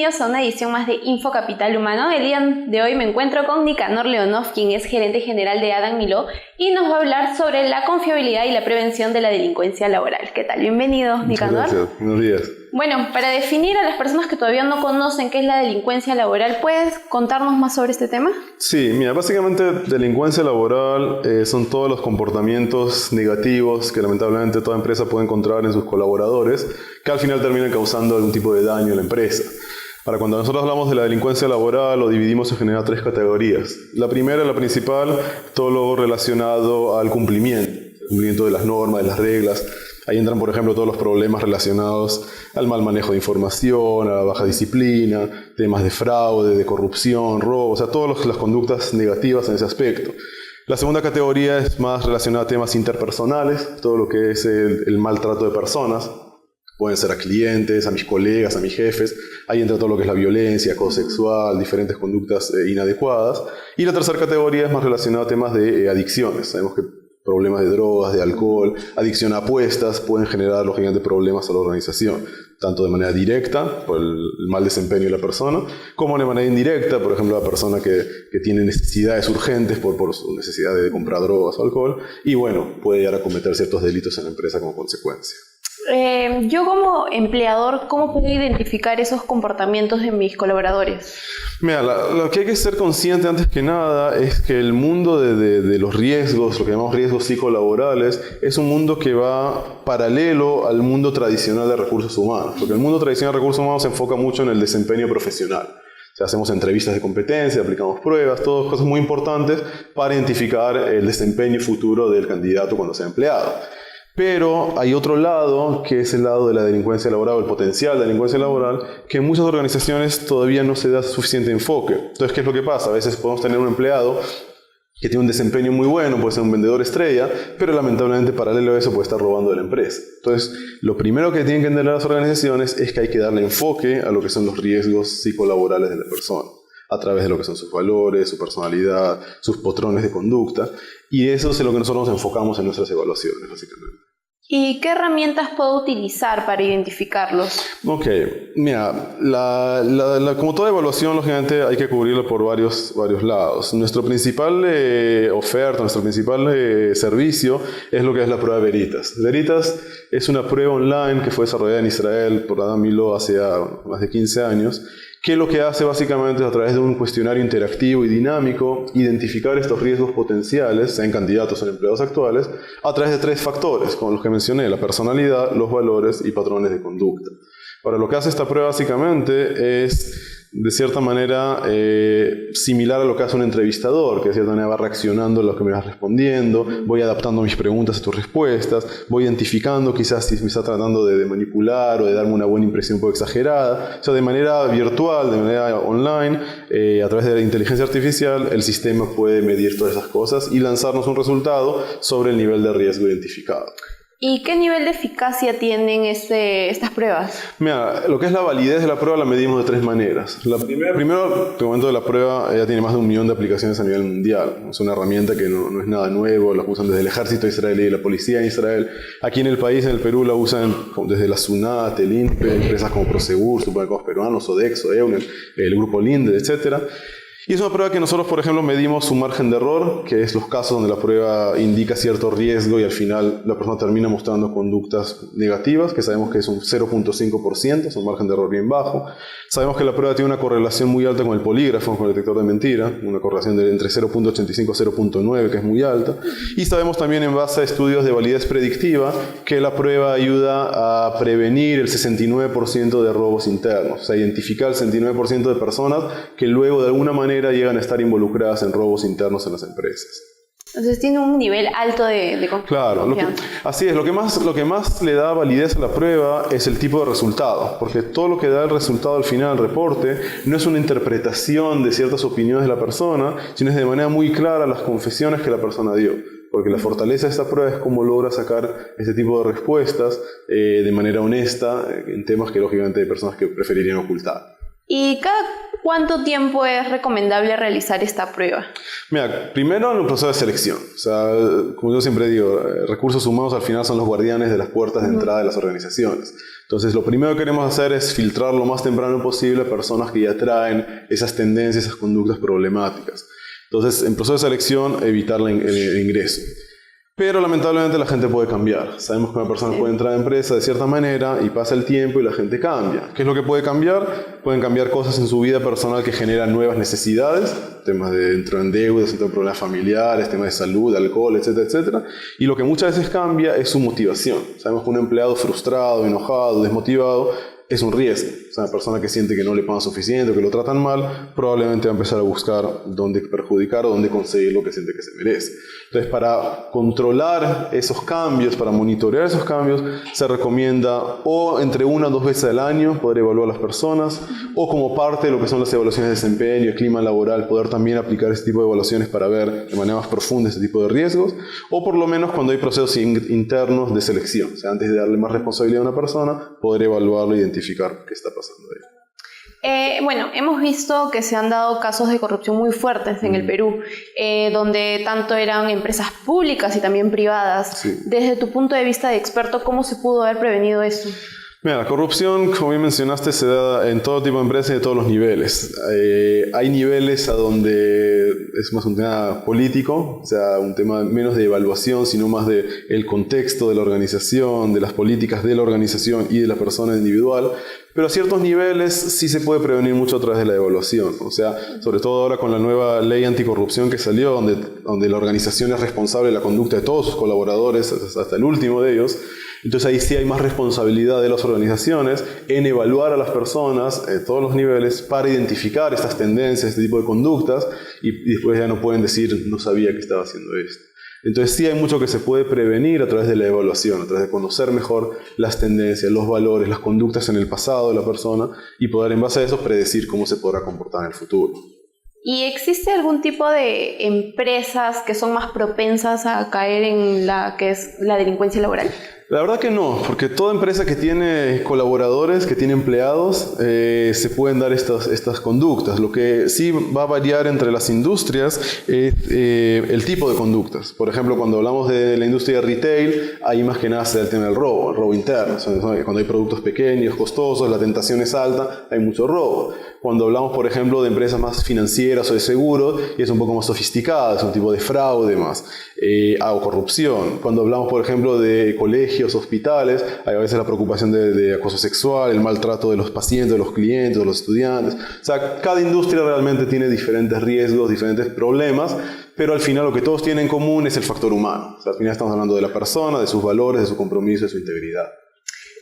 bienvenidos a una edición más de Info Capital Humano. El día de hoy me encuentro con Nicanor Leonov, quien es gerente general de Adam Miló, y nos va a hablar sobre la confiabilidad y la prevención de la delincuencia laboral. ¿Qué tal? Bienvenido, Nicanor. Muchas gracias. Buenos días. Bueno, para definir a las personas que todavía no conocen qué es la delincuencia laboral, ¿puedes contarnos más sobre este tema? Sí, mira, básicamente delincuencia laboral son todos los comportamientos negativos que lamentablemente toda empresa puede encontrar en sus colaboradores, que al final terminan causando algún tipo de daño a la empresa. Para cuando nosotros hablamos de la delincuencia laboral, lo dividimos en general tres categorías. La primera, la principal, todo lo relacionado al cumplimiento de las normas, de las reglas. Ahí entran, por ejemplo, todos los problemas relacionados al mal manejo de información, a la baja disciplina, temas de fraude, de corrupción, robo, o sea, todas las conductas negativas en ese aspecto. La segunda categoría es más relacionada a temas interpersonales, todo lo que es el maltrato de personas. Pueden ser a clientes, a mis colegas, a mis jefes. Ahí entra todo lo que es la violencia, acoso sexual, diferentes conductas inadecuadas. Y la tercera categoría es más relacionada a temas de adicciones. Sabemos que problemas de drogas, de alcohol, adicción a apuestas pueden generar lógicamente problemas a la organización, tanto de manera directa, por el mal desempeño de la persona, como de manera indirecta, por ejemplo, la persona que tiene necesidades urgentes por su necesidad de comprar drogas o alcohol, y bueno, puede llegar a cometer ciertos delitos en la empresa como consecuencia. Yo como empleador, ¿cómo puedo identificar esos comportamientos de mis colaboradores? Mira, lo que hay que ser consciente antes que nada es que el mundo de los riesgos, lo que llamamos riesgos psicolaborales, es un mundo que va paralelo al mundo tradicional de recursos humanos, porque el mundo tradicional de recursos humanos se enfoca mucho en el desempeño profesional. O sea, hacemos entrevistas de competencia, aplicamos pruebas, todas cosas muy importantes para identificar el desempeño futuro del candidato cuando sea empleado. Pero hay otro lado, que es el lado de la delincuencia laboral, el potencial de delincuencia laboral, que en muchas organizaciones todavía no se da suficiente enfoque. Entonces, ¿qué es lo que pasa? A veces podemos tener un empleado que tiene un desempeño muy bueno, puede ser un vendedor estrella, pero lamentablemente paralelo a eso puede estar robando de la empresa. Entonces, lo primero que tienen que entender las organizaciones es que hay que darle enfoque a lo que son los riesgos psicolaborales de la persona, a través de lo que son sus valores, su personalidad, sus patrones de conducta, y eso es en lo que nosotros nos enfocamos en nuestras evaluaciones, básicamente. ¿Y qué herramientas puedo utilizar para identificarlos? Ok, mira, como toda evaluación, lógicamente hay que cubrirla por varios lados. Nuestro principal oferta, nuestro principal servicio es lo que es la prueba Veritas. Veritas es una prueba online que fue desarrollada en Israel por Adam Miló hace más de 15 años, que lo que hace básicamente es a través de un cuestionario interactivo y dinámico identificar estos riesgos potenciales, sean candidatos o empleados actuales, a través de tres factores, como los que mencioné: la personalidad, los valores y patrones de conducta. Ahora, lo que hace esta prueba básicamente es, de cierta manera, similar a lo que hace un entrevistador, que de cierta manera va reaccionando a lo que me vas respondiendo, voy adaptando mis preguntas a tus respuestas, voy identificando quizás si me está tratando de manipular o de darme una buena impresión un poco exagerada. O sea, de manera virtual, de manera online, a través de la inteligencia artificial, el sistema puede medir todas esas cosas y lanzarnos un resultado sobre el nivel de riesgo identificado. ¿Y qué nivel de eficacia tienen estas pruebas? Mira, lo que es la validez de la prueba la medimos de tres maneras. Primero, te comento, la prueba ya tiene más de 1 millón de aplicaciones a nivel mundial. Es una herramienta que no es nada nuevo, la usan desde el ejército israelí y la policía en Israel. Aquí en el país, en el Perú, la usan desde la SUNAT, el INPE, empresas como Prosegur, Supermercados Peruanos, Sodexo, EUNEL, el Grupo Linde, etc. Y es una prueba que nosotros, por ejemplo, medimos su margen de error, que es los casos donde la prueba indica cierto riesgo y al final la persona termina mostrando conductas negativas, que sabemos que es un 0.5%, es un margen de error bien bajo. Sabemos que la prueba tiene una correlación muy alta con el polígrafo, con el detector de mentira, una correlación de entre 0.85 y 0.9, que es muy alta. Y sabemos también, en base a estudios de validez predictiva, que la prueba ayuda a prevenir el 69% de robos internos, o sea, identificar el 69% de personas que luego de alguna manera llegan a estar involucradas en robos internos en las empresas. Entonces tiene un nivel alto de confianza. Claro, así es. Lo que más le da validez a la prueba es el tipo de resultado, porque todo lo que da el resultado al final del reporte no es una interpretación de ciertas opiniones de la persona, sino es de manera muy clara las confesiones que la persona dio. Porque la fortaleza de esta prueba es cómo logra sacar este tipo de respuestas de manera honesta en temas que lógicamente hay personas que preferirían ocultar. ¿Y cada cuánto tiempo es recomendable realizar esta prueba? Mira, primero en un proceso de selección. O sea, como yo siempre digo, recursos humanos al final son los guardianes de las puertas de entrada de las organizaciones. Entonces, lo primero que queremos hacer es filtrar lo más temprano posible a personas que ya traen esas tendencias, esas conductas problemáticas. Entonces, en proceso de selección, evitar el ingreso. Pero lamentablemente la gente puede cambiar. Sabemos que una persona puede entrar a la empresa de cierta manera y pasa el tiempo y la gente cambia. ¿Qué es lo que puede cambiar? Pueden cambiar cosas en su vida personal que generan nuevas necesidades, temas de entrar en deudas, entrar en problemas familiares, temas de salud, alcohol, etcétera, etcétera. Y lo que muchas veces cambia es su motivación. Sabemos que un empleado frustrado, enojado, desmotivado, es un riesgo. O sea, una persona que siente que no le pagan suficiente o que lo tratan mal, probablemente va a empezar a buscar dónde perjudicar o dónde conseguir lo que siente que se merece. Entonces, para controlar esos cambios, para monitorear esos cambios, se recomienda o entre 1 o 2 veces al año poder evaluar a las personas, o como parte de lo que son las evaluaciones de desempeño, el clima laboral, poder también aplicar este tipo de evaluaciones para ver de manera más profunda este tipo de riesgos, o por lo menos cuando hay procesos internos de selección. O sea, antes de darle más responsabilidad a una persona, poder evaluarlo e identificar qué está pasando ahí. Bueno, hemos visto que se han dado casos de corrupción muy fuertes en el Perú, donde tanto eran empresas públicas y también privadas. Sí. Desde tu punto de vista de experto, ¿cómo se pudo haber prevenido esto? Mira, la corrupción, como bien mencionaste, se da en todo tipo de empresas y de todos los niveles. Hay niveles a donde es más un tema político, o sea, un tema menos de evaluación, sino más de el contexto de la organización, de las políticas de la organización y de la persona individual. Pero a ciertos niveles sí se puede prevenir mucho a través de la evaluación. O sea, sobre todo ahora con la nueva ley anticorrupción que salió, donde la organización es responsable de la conducta de todos sus colaboradores, hasta el último de ellos. Entonces ahí sí hay más responsabilidad de las organizaciones en evaluar a las personas en todos los niveles para identificar estas tendencias, este tipo de conductas, y después ya no pueden decir, no sabía que estaba haciendo esto. Entonces sí hay mucho que se puede prevenir a través de la evaluación, a través de conocer mejor las tendencias, los valores, las conductas en el pasado de la persona y poder en base a eso predecir cómo se podrá comportar en el futuro. ¿Y existe algún tipo de empresas que son más propensas a caer en la que es la delincuencia laboral? La verdad que no, porque toda empresa que tiene colaboradores, que tiene empleados, se pueden dar estas conductas. Lo que sí va a variar entre las industrias es el tipo de conductas. Por ejemplo, cuando hablamos de la industria de retail, ahí más que nada se da el tema del robo, el robo interno. O sea, cuando hay productos pequeños, costosos, la tentación es alta, hay mucho robo. Cuando hablamos, por ejemplo, de empresas más financieras o de seguros, y es un poco más sofisticada, es un tipo de fraude más, o corrupción. Cuando hablamos, por ejemplo, de colegios, hospitales, hay a veces la preocupación de acoso sexual, el maltrato de los pacientes, de los clientes, de los estudiantes. O sea, cada industria realmente tiene diferentes riesgos, diferentes problemas, pero al final lo que todos tienen en común es el factor humano. O sea, al final estamos hablando de la persona, de sus valores, de su compromiso, de su integridad.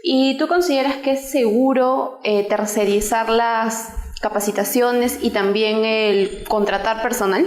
¿Y tú consideras que es seguro tercerizar las capacitaciones y también el contratar personal?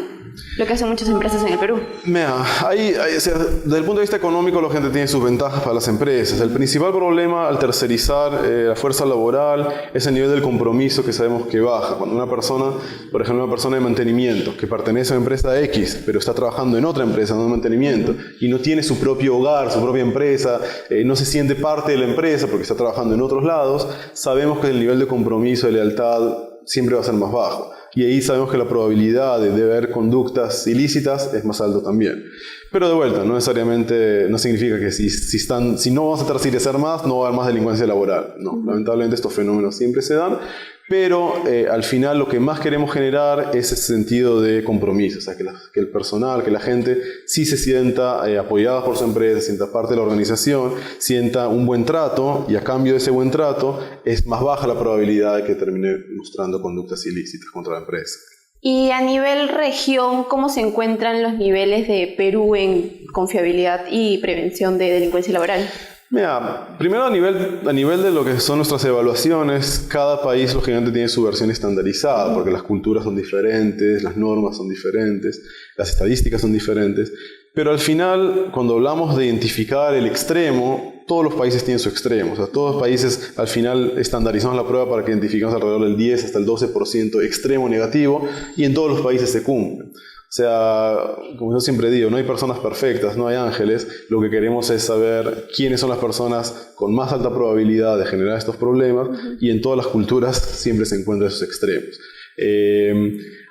Lo que hacen muchas empresas en el Perú. Mira, o sea, desde el punto de vista económico la gente tiene sus ventajas para las empresas. El principal problema al tercerizar la fuerza laboral es el nivel del compromiso que sabemos que baja. Cuando una persona, por ejemplo, una persona de mantenimiento que pertenece a una empresa X, pero está trabajando en otra empresa de mantenimiento y no tiene su propio hogar, su propia empresa, no se siente parte de la empresa porque está trabajando en otros lados, sabemos que el nivel de compromiso, de lealtad, siempre va a ser más bajo. Y ahí sabemos que la probabilidad de ver conductas ilícitas es más alta también. Pero de vuelta, no necesariamente, no significa que si no vamos a tercerizar más, no va a haber más delincuencia laboral. No, lamentablemente estos fenómenos siempre se dan, pero al final lo que más queremos generar es ese sentido de compromiso, o sea, que el personal, que la gente sí se sienta apoyada por su empresa, sienta parte de la organización, sienta un buen trato, y a cambio de ese buen trato es más baja la probabilidad de que termine mostrando conductas ilícitas contra la empresa. Y a nivel región, ¿cómo se encuentran los niveles de Perú en confiabilidad y prevención de delincuencia laboral? Mira, primero a nivel de lo que son nuestras evaluaciones, cada país lógicamente tiene su versión estandarizada, porque las culturas son diferentes, las normas son diferentes, las estadísticas son diferentes, pero al final, cuando hablamos de identificar el extremo, todos los países tienen su extremo. O sea, todos los países al final estandarizamos la prueba para que identifiquemos alrededor del 10 hasta el 12% extremo negativo, y en todos los países se cumple. O O sea, como yo siempre digo, no hay personas perfectas, no hay ángeles. Lo que queremos es saber quiénes son las personas con más alta probabilidad de generar estos problemas, y en todas las culturas siempre se encuentran esos extremos.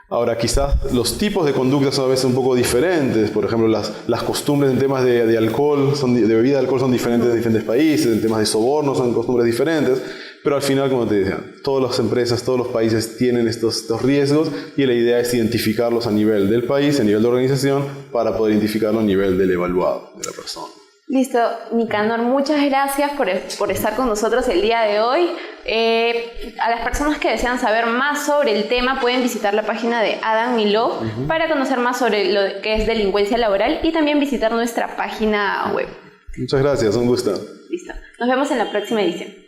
Ahora, quizás los tipos de conductas son a veces un poco diferentes. Por ejemplo, las costumbres en temas de alcohol, de bebida de alcohol son diferentes en diferentes países, en temas de sobornos son costumbres diferentes, pero al final, como te decía, todas las empresas, todos los países tienen estos riesgos, y la idea es identificarlos a nivel del país, a nivel de organización, para poder identificarlo a nivel del evaluado, de la persona. Listo, Nicanor, muchas gracias por estar con nosotros el día de hoy. A las personas que desean saber más sobre el tema pueden visitar la página de Adam Miló para conocer más sobre lo que es delincuencia laboral, y también visitar nuestra página web. Muchas gracias, un gusto. Listo, nos vemos en la próxima edición.